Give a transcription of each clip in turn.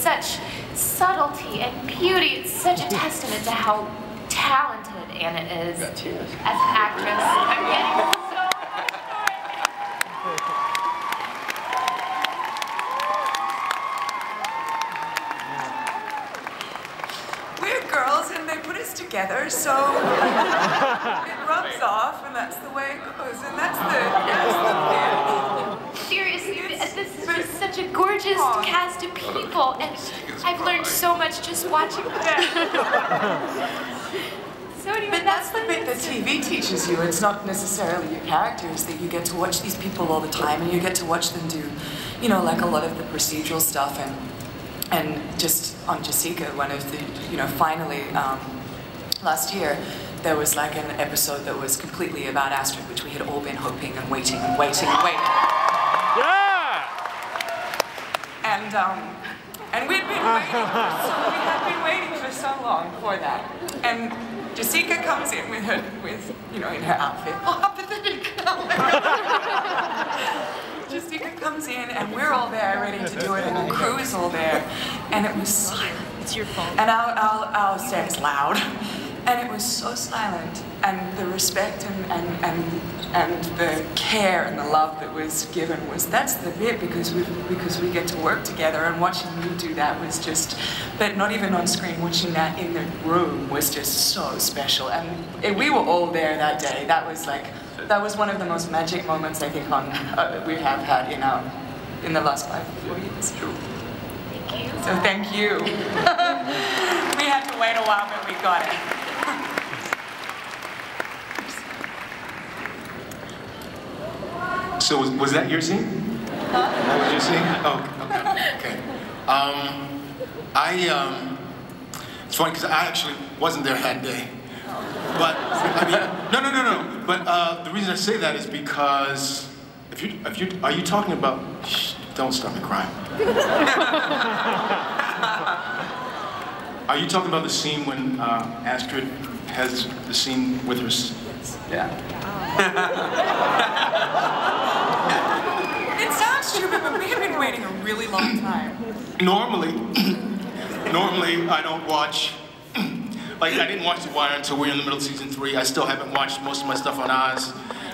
such subtlety and beauty. It's such a testament to how talented Anna is as an actress. I'm getting so girls and they put us together, so it rubs off, and that's the way it goes, and that's the seriously, this is such a gorgeous cast of people, and I've learned so much just watching them. So anyway, but that's the bit that TV teaches you. It's not necessarily your characters, that you get to watch these people all the time, and you get to watch them do, you know, like a lot of the procedural stuff, and just on Jessica, one of the, you know, finally, last year, there was like an episode that was completely about Astrid, which we had all been hoping and waiting and waiting and waiting. Yeah! And we'd been waiting for so long for that. And Jessica comes in with, you know, in her outfit. Oh, pathetic. Jessica comes in, and we're all there ready to do it, and the crew is all there, and it was silent. It's your fault. And our set's loud, and it was so silent, and the respect and the care and the love that was given that's the bit, because we get to work together, and watching you do that was just, but not even on screen, watching that in the room was just so special, and we were all there that day. That was like. That was one of the most magic moments, I think, we have had in the last 5 or 4 years. Thank you. So thank you. We had to wait a while, but we got it. So was that your scene? Huh? That was your scene? Oh, okay. It's funny because I actually wasn't there that day. But, I mean, no. But the reason I say that is because are you talking about, don't start me crying. Are you talking about the scene when Astrid has the scene with her? Yeah. It sounds stupid, but we have been waiting a really long time. Normally I don't watch. Like, I didn't watch The Wire until we're in the middle of season 3. I still haven't watched most of my stuff on Oz.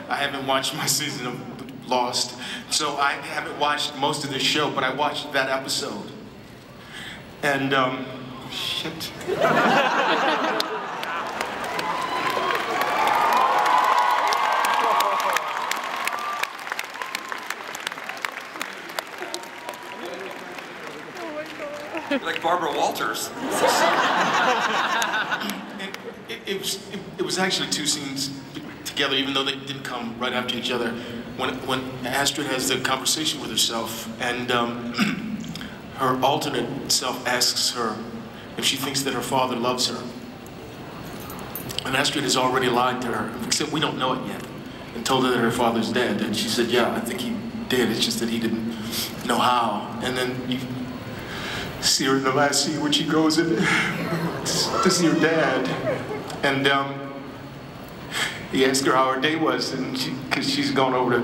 I haven't watched my season of Lost. So I haven't watched most of this show, but I watched that episode. And, shit. Like Barbara Walters. It was actually 2 scenes together, even though they didn't come right after each other. When Astrid has the conversation with herself, and her alternate self asks her if she thinks that her father loves her. And Astrid has already lied to her, except we don't know it yet, and told her that her father's dead. And she said, yeah, I think he did, it's just that he didn't know how. And then you see her in the last scene when she goes in to see her dad, and he asked her how her day was, and because she's gone over to,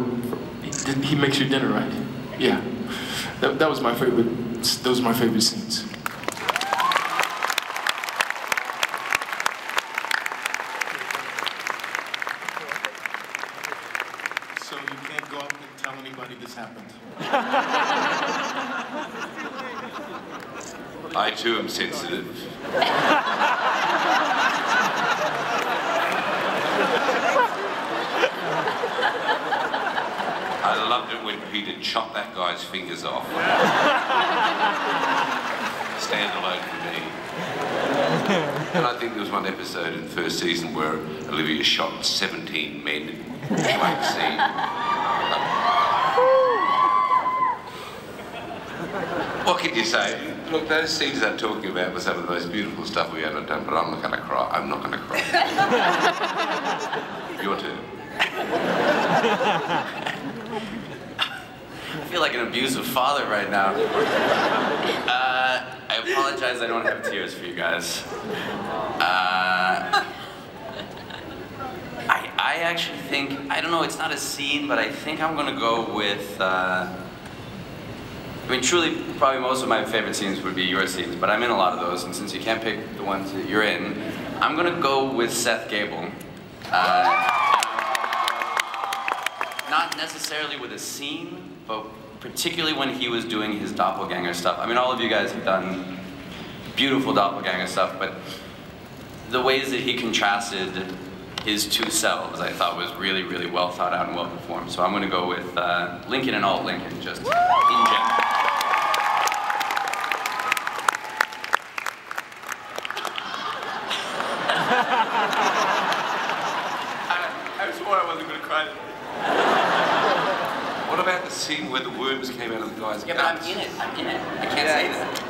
he makes her dinner, right? Yeah, that was my favorite. Those are my favorite scenes. So you can't go up and tell anybody this happened. I too am sensitive. I loved it when Peter chopped that guy's fingers off. Standalone for me. And I think there was one episode in the first season where Olivia shot 17 men in one scene. What can you say? Look, those scenes I'm talking about were some of the most beautiful stuff we ever done, but I'm not going to cry. I'm not going to cry. Your turn. I feel like an abusive father right now. I apologize, I don't have tears for you guys. I actually think, I don't know, it's not a scene, but I think I'm gonna go with I mean, truly, probably most of my favorite scenes would be your scenes, but I'm in a lot of those, and since you can't pick the ones that you're in, I'm gonna go with Seth Gable. Not necessarily with a scene, but particularly when he was doing his doppelganger stuff. I mean, all of you guys have done beautiful doppelganger stuff, but the ways that he contrasted his two selves, I thought was really, really well thought out and well performed. So I'm gonna go with Lincoln and Alt Lincoln, just in general. I swore I wasn't going to cry. What about the scene where the worms came out of the guy's Yeah, but I'm in it. I can't say that.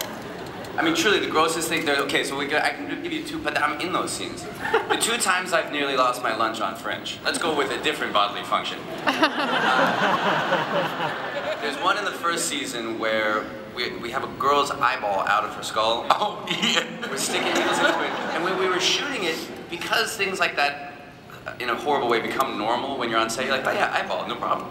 I mean, truly, the grossest thing there. Okay, so I can give you two, but I'm in those scenes. The two times I've nearly lost my lunch on Fringe. Let's go with a different bodily function. There's one in the first season where we have a girl's eyeball out of her skull. Oh, yeah. We're sticking needles into it, and when we were shooting it, because things like that, in a horrible way, become normal when you're on set. You're like, oh yeah, eyeball, no problem.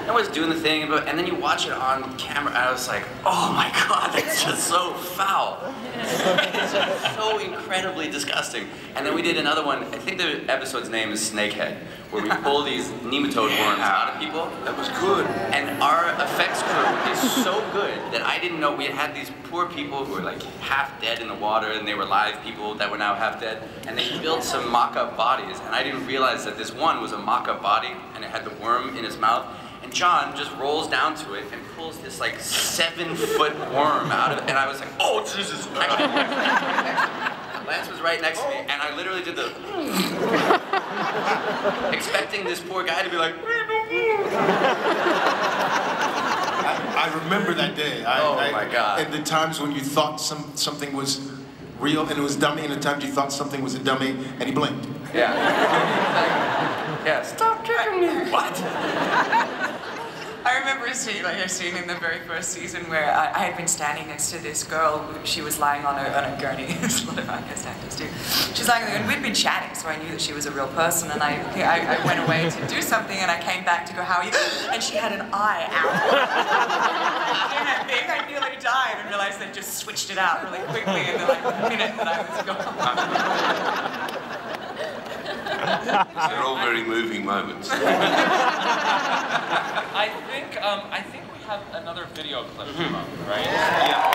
I was doing the thing, and then you watch it on camera, and I was like, oh my god, that's just so foul. It's just so incredibly disgusting. And then we did another one, I think the episode's name is Snakehead, where we pull these nematode worms out of people. That was good. And our effects crew is so good that I didn't know we had these poor people who were like half dead in the water, and they were live people that were now half dead, and they built some mock-up bodies, and I didn't realize that this one was a mock-up body, and it had the worm in its mouth. And John just rolls down to it and pulls this like 7-foot worm out of it, and I was like, oh Jesus! Lance was right next to me, and I literally did the expecting this poor guy to be like, I remember that day. My God. And the times when you thought something was real and it was dummy, and the times you thought something was a dummy and he blinked. yeah. Yeah, stop kicking me! What? I remember a scene in the very first season where I had been standing next to this girl. She was lying on a gurney. There's a lot of guest actors too. She was lying on the gurney, and we'd been chatting, so I knew that she was a real person. And I went away to do something, and I came back to go, how are you? And she had an eye out. And I think I nearly died and realized they just switched it out really quickly in the like minute that I was gone. They're all very moving moments. I think we have another video clip, right? Yeah.